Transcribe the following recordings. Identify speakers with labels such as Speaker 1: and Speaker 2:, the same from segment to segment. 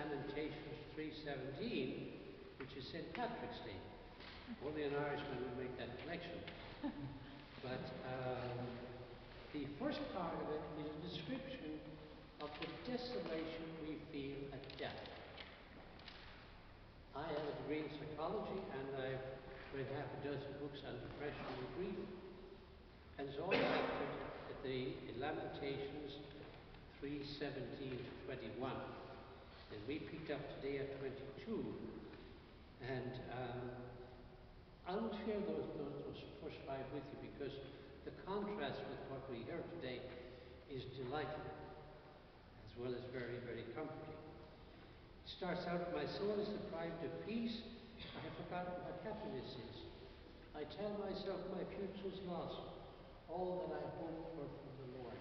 Speaker 1: Lamentations 3:17, which is St. Patrick's Day. Only an Irishman would make that connection. But the first part of it is a description of the desolation we feel at death. I have a degree in psychology, and I've read half a dozen books on depression and grief. And it's all captured at the Lamentations 3:17 to 21. And we picked up today at 22. And I'll share those first five with you because the contrast with what we heard today is delightful, as well as very, very comforting. It starts out, my soul is deprived of peace. I have forgotten what happiness is. I tell myself my future's lost. All that I hope for from the Lord.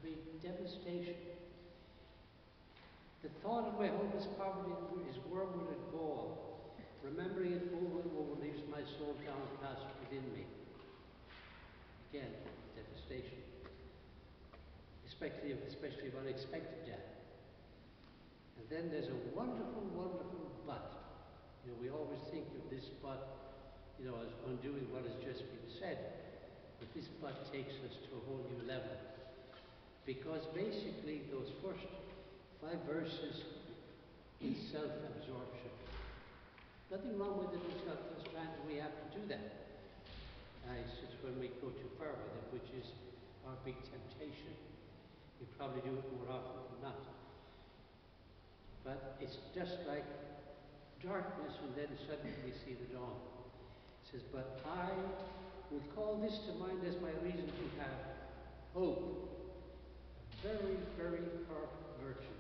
Speaker 1: The devastation. The thought of my hopeless poverty is wormwood and gall. Remembering it over and over leaves my soul downcast within me. Again, devastation. Especially of unexpected death. And then there's a wonderful, wonderful but. You know, we always think of this but, you know, as undoing what has just been said. But this but takes us to a whole new level. Because basically those first 5 verses is self-absorption. Nothing wrong with it in self-absorption, we have to do that. It's just when we go too far with it, which is our big temptation. We probably do it more often than not. But it's just like darkness, and then suddenly we see the dawn. It says, but I would call this to mind as my reason to have hope. A very, very powerful virtue.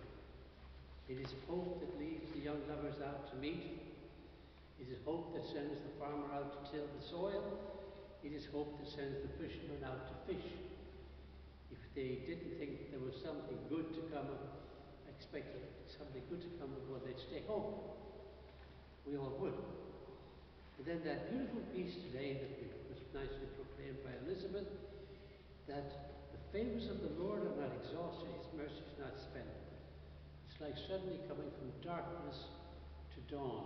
Speaker 1: It is hope that leads the young lovers out to meet. It is hope that sends the farmer out to till the soil. It is hope that sends the fisherman out to fish. If they didn't think there was something good to come, expected something good to come, well, they'd stay home. We all would. And then that beautiful piece today that was nicely proclaimed by Elizabeth, that the favors of the Lord are not exhausted, his mercy is not spent. It's like suddenly coming from darkness to dawn,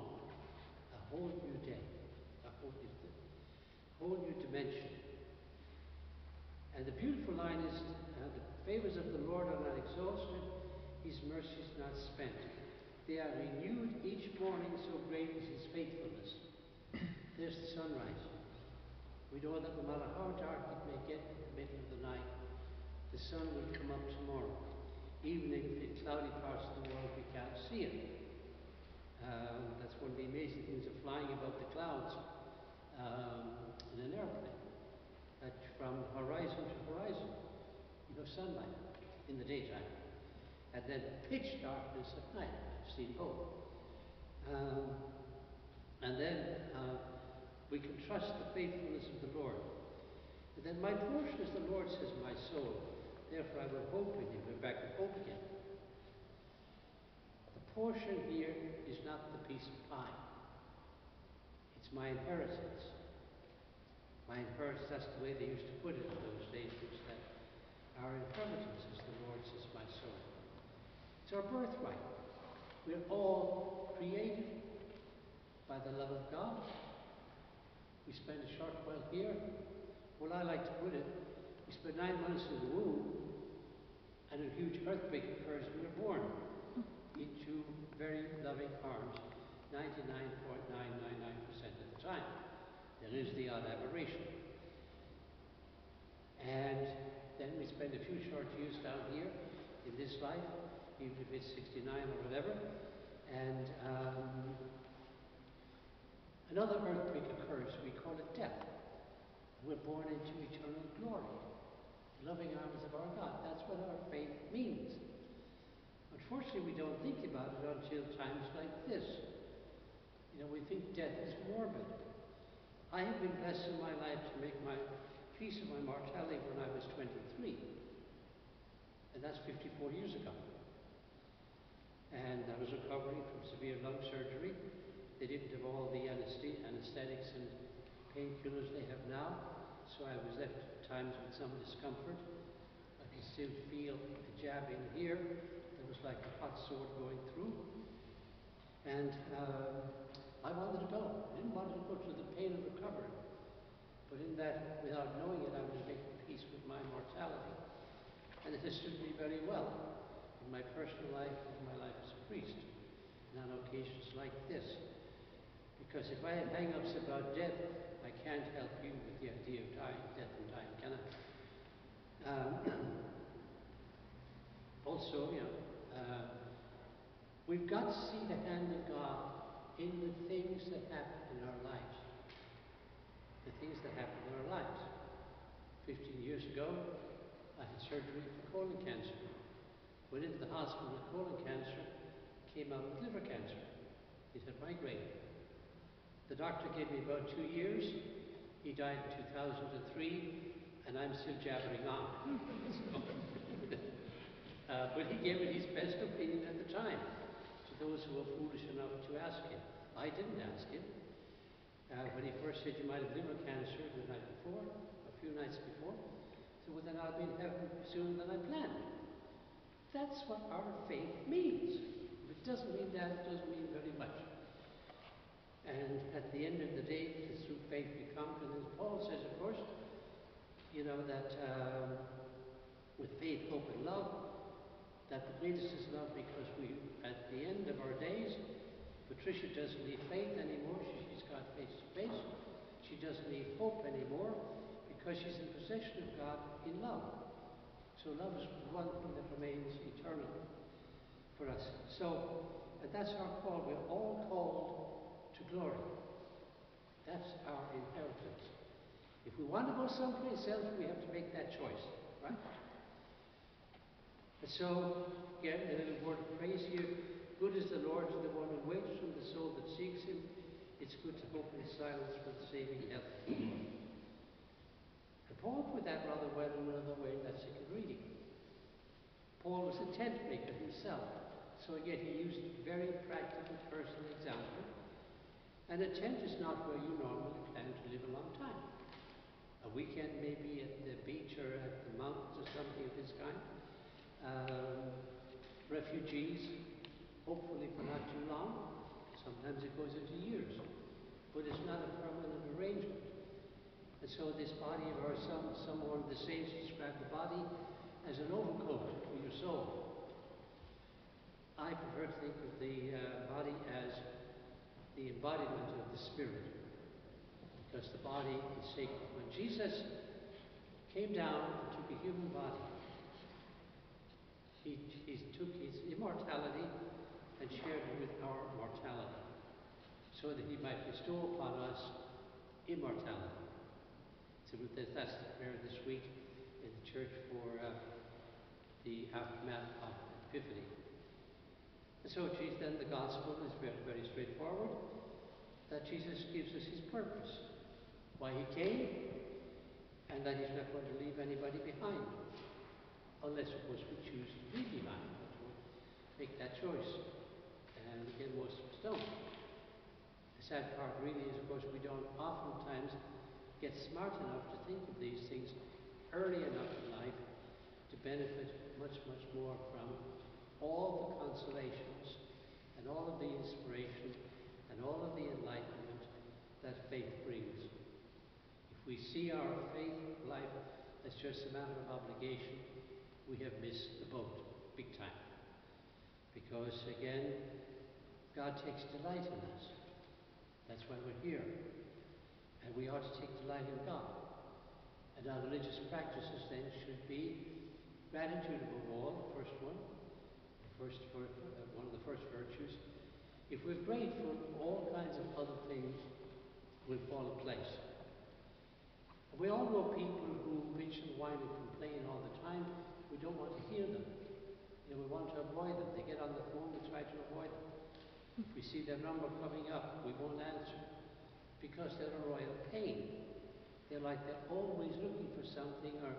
Speaker 1: a whole new day, a whole new dimension. And the beautiful line is, the favors of the Lord are not exhausted, his mercy is not spent. They are renewed each morning, so great is his faithfulness. There's the sunrise. We know that no matter how dark it may get in the middle of the night, the sun will come up tomorrow. Even if in cloudy parts of the world we can't see it. That's one of the amazing things of flying above the clouds in an airplane. That from horizon to horizon, you know, sunlight in the daytime. And then pitch darkness at night. I've seen both. And then we can trust the faithfulness of the Lord. And then my portion is the Lord, says my soul. Therefore I will hope in him. We're back to hope again. The portion here is not the piece of pie. It's my inheritance. My inheritance, that's the way they used to put it in those days, was that our inheritance is the Lord, says my soul. It's our birthright. We're all created by the love of God. We spend a short while here. Well, I like to put it, we spend 9 months in the womb, and a huge earthquake occurs and we're born into very loving arms, 99.999% of the time. There is the odd aberration. And then we spend a few short years down here in this life, even if it's 69 or whatever, and another earthquake occurs. We call it death. We're born into eternal glory, the loving arms of our God. That's what our faith means. Unfortunately, we don't think about it until times like this. You know, we think death is morbid. I have been blessed in my life to make my peace of my mortality when I was 23. And that's 54 years ago. And I was recovering from severe lung surgery. They didn't have all the anesthetics and painkillers they have now, so I was left at times with some discomfort. I could still feel the jabbing here. There was was like a hot sword going through. And I wanted to go. I didn't want to go through the pain of recovery. But in that, without knowing it, I was making peace with my mortality. And it has stood me very well in my personal life and in my life as a priest, and on occasions like this. Because if I have hang-ups about death, I can't help you with the idea of death and dying, can I? Also, we've got to see the hand of God in the things that happen in our lives. The things that happen in our lives. 15 years ago, I had surgery for colon cancer. Went into the hospital with colon cancer, came out with liver cancer. It had migraine. The doctor gave me about 2 years. He died in 2003, and I'm still jabbering on. But he gave it his best opinion at the time to those who were foolish enough to ask him. I didn't ask him. When he first said you might have liver cancer the night before, a few nights before, so well, then I'll be in heaven sooner than I planned. That's what our faith means. If it doesn't mean that, it doesn't mean very much. And at the end of the day, through faith we come, and as Paul says, of course, that with faith, hope, and love, that the greatest is love, because we, at the end of our days, Patricia doesn't need faith anymore. She's got face to face. She doesn't need hope anymore because she's in possession of God in love. So love is one thing that remains eternal for us. So, and that's our call. We're all called to glory. That's our inheritance. If we want to go someplace else, we have to make that choice, right? And so, again, a little word of praise here. Good is the Lord to the one who waits, from the soul that seeks him. It's good to hope in silence for the saving help of the Lord. And Paul put that rather well in another way in that second reading. Paul was a tent maker himself. So again, he used a very practical personal example. And a tent is not where you normally plan to live a long time. A weekend maybe at the beach or at the mountains or something of this kind. Refugees, hopefully for not too long. Sometimes it goes into years. But it's not a permanent arrangement. And so this body of ours, some one of the saints described the body as an overcoat for your soul. I prefer to think of the body as the embodiment of the Spirit, because the body is sacred. When Jesus came down and took a human body, he took his immortality and shared it with our mortality, so that he might bestow upon us immortality. So that's the prayer this week in the church for the aftermath of Epiphany. And so then the gospel is very, very straightforward, that Jesus gives us his purpose, why he came, and that he's not going to leave anybody behind, unless of course we choose to leave behind, but to make that choice. And again, most of us don't. The sad part really is, of course, we don't oftentimes get smart enough to think of these things early enough in life to benefit much, much more from all the consolations and all of the inspiration and all of the enlightenment that faith brings. If we see our faith life as just a matter of obligation, we have missed the boat big time. Because again, God takes delight in us. That's why we're here. And we ought to take delight in God. And our religious practices then should be gratitude above all, the first one, one of the first virtues. If we're grateful, all kinds of other things will fall in place. And we all know people who bitch and whine and complain all the time. We don't want to hear them. We want to avoid them. They get on the phone, we try to avoid them. If we see their number coming up, we won't answer, because they're a royal pain. They're like they're always looking for something, or,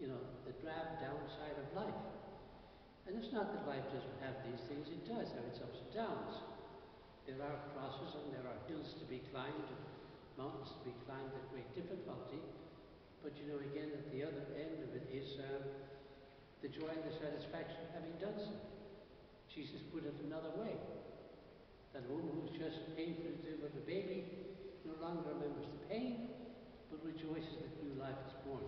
Speaker 1: the drab downside of life. And it's not that life doesn't have these things, it does have its ups and downs. There are crosses and there are hills to be climbed, and mountains to be climbed at great difficulty. But again, at the other end of it is the joy and the satisfaction of having done so. Jesus put it another way. That a woman who's just painfully delivered a baby no longer remembers the pain, but rejoices that new life is born.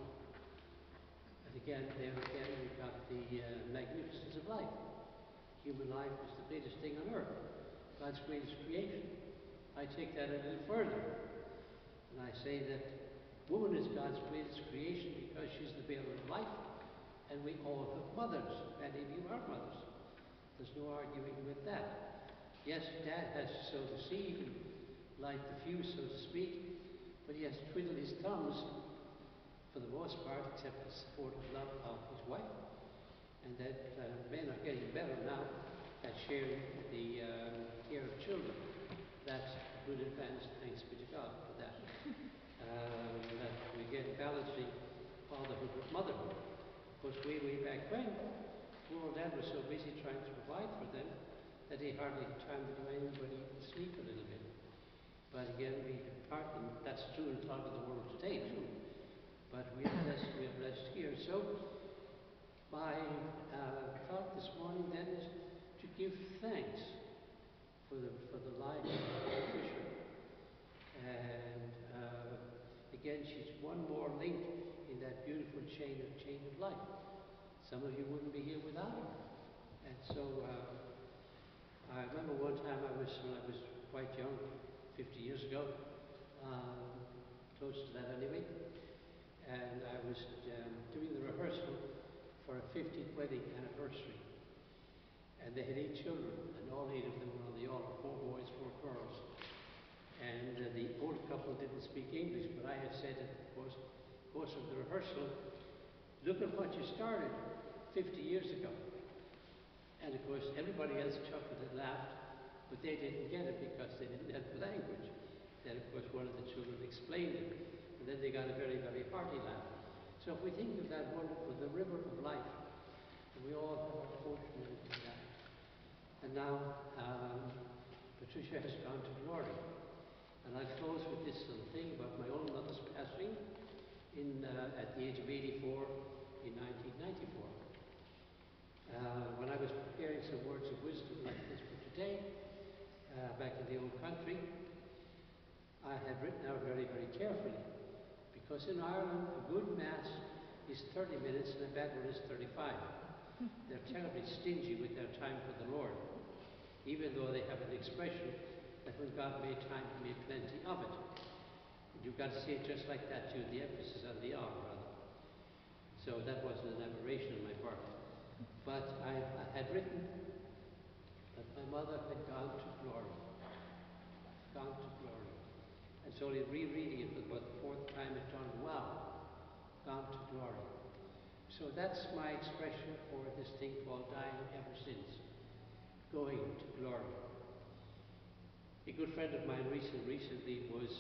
Speaker 1: And again, there again, we've got the magnificence of life. Human life is the greatest thing on earth, God's greatest creation. I take that a little further, and I say that woman is God's greatest creation because she's the bearer of life, and we all have mothers. Many of you are mothers. There's no arguing with that. Yes, Dad has to sow the seed and light the fuse, so to speak, but he has to twiddle his thumbs for the most part, except the support and love of his wife. And that men are getting better now at sharing the care of children. That's good advance, thanks be to God for that. That we get balancing fatherhood with motherhood. Of course, way back when, poor old Dad was so busy trying to provide for them that he hardly had time to do anything but eat and sleep a little bit. But again, and that's true in a lot of the world today too. But we are blessed here. So my thought this morning then is to give thanks for the life of Patricia. And again, she's one more link in that beautiful chain of life. Some of you wouldn't be here without her. And so I remember one time when I was quite young, 50 years ago, close to that anyway, and I was doing the rehearsal for a 50th wedding anniversary. And they had 8 children, and all 8 of them were on the altar, 4 boys, 4 girls. And the old couple didn't speak English, but I had said in the course of the rehearsal, look at what you started 50 years ago. And of course, everybody else chuckled and laughed, but they didn't get it because they didn't have the language. Then, of course, one of the children explained it, and then they got a very hearty laugh. So if we think of that wonderful, the river of life, and we all have our portion in that. And now, Patricia has gone to glory. And I'll close with this little thing about my own mother's passing at the age of 84 in 1994. When I was preparing some words of wisdom like this for today, back in the old country, I had written out very carefully, because in Ireland a good mass is 30 minutes and a bad one is 35. They're terribly stingy with their time for the Lord, even though they have an expression that when God made time, He made plenty of it. And you've got to see it just like that too, the emphasis on the on, rather. So that wasn't an aberration on my part. But I had written that my mother had gone to glory. Gone to glory. And so rereading it for about the 4th time, it dawned, wow, gone to glory. So that's my expression for this thing called dying ever since. Going to glory. A good friend of mine recently was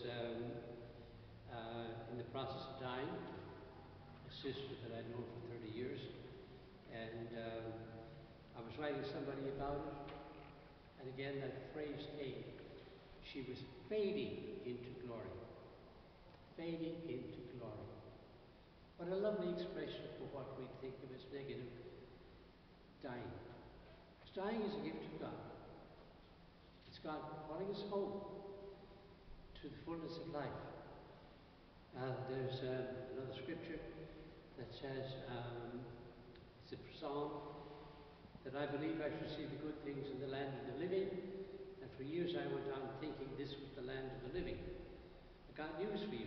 Speaker 1: in the process of dying, a sister that I'd known for 30 years. And I was writing somebody about it, and again that phrase came. She was fading into glory. Fading into glory. What a lovely expression for what we think of as negative dying. Dying is a gift of God. It's God calling us home to the fullness of life. There's another scripture that says, it's a psalm, that I believe I shall see the good things in the land of the living. And for years I went on thinking this was the land of the living. I got news for you.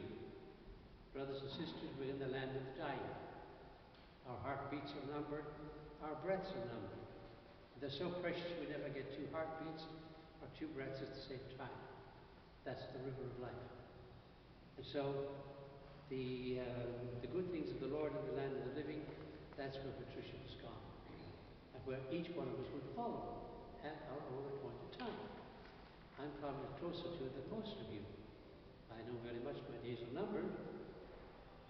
Speaker 1: Brothers and sisters, we're in the land of the dying. Our heartbeats are numbered, our breaths are numbered. They're so precious we never get 2 heartbeats or 2 breaths at the same time. That's the river of life. And so the good things of the Lord in the land of the living, that's where Patricia was gone. And where each one of us would follow at our own appointed time. I'm probably closer to it than most of you. I know very much my days are numbered.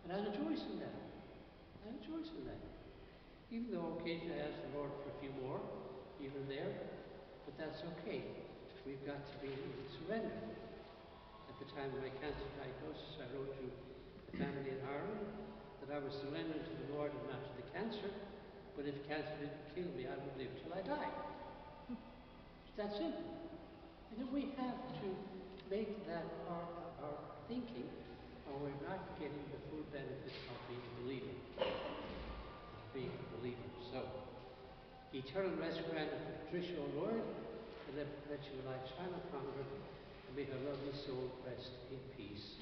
Speaker 1: And I rejoice in that. I rejoice in that. Even though occasionally I ask the Lord for a few more, even there, but that's okay. We've got to be able to surrender. At the time of my cancer diagnosis, I wrote to the family in Ireland that I was surrendering to the Lord and not to the cancer, but if cancer didn't kill me, I would live till I die. That simple. And if we have to make that part of our thinking, or we're not getting the full benefit of being a believer. So, eternal rest granted to Patricia, O Lord, and let perpetual light shine upon her, and may her lovely soul rest in peace.